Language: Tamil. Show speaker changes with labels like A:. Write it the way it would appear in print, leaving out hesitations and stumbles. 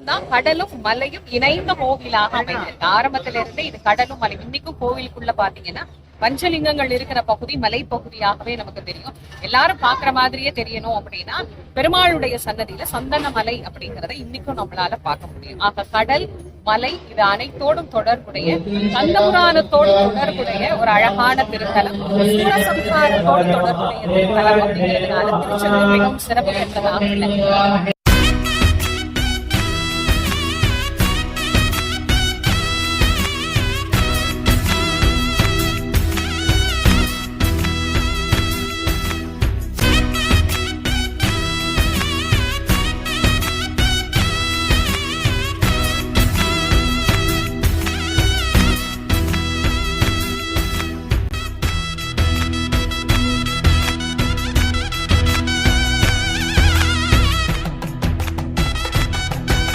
A: தான் கடலும் மலையும் இணைந்த கோவிலாக அமைந்திருக்கு. ஆரம்பத்தில இருந்தே இது கடலும் மலை. இன்னைக்கும் கோவிலுக்குள்ள பாத்தீங்கன்னா பஞ்சலிங்கங்கள் இருக்கிற பகுதி மலை பகுதியாகவே நமக்கு தெரியும். எல்லாரும் பாக்குற மாதிரியே தெரியணும் அப்படின்னா பெருமாளுடைய சன்னதியில சந்தன மலை அப்படிங்கறத இன்னைக்கும் நம்மளால பார்க்க முடியும். ஆக கடல் மலை இது அனைத்தோடும் தொடர்புடைய கந்தபுராணத்தோடு தொடர்புடைய ஒரு அழகான திருத்தலம், சூரசம்ஹாரத்தோடு தொடர்புடைய திருத்தலம் அப்படிங்கிறதுனால திருச்செந்தூர் மிகவும் சிறப்பு பெற்றதாக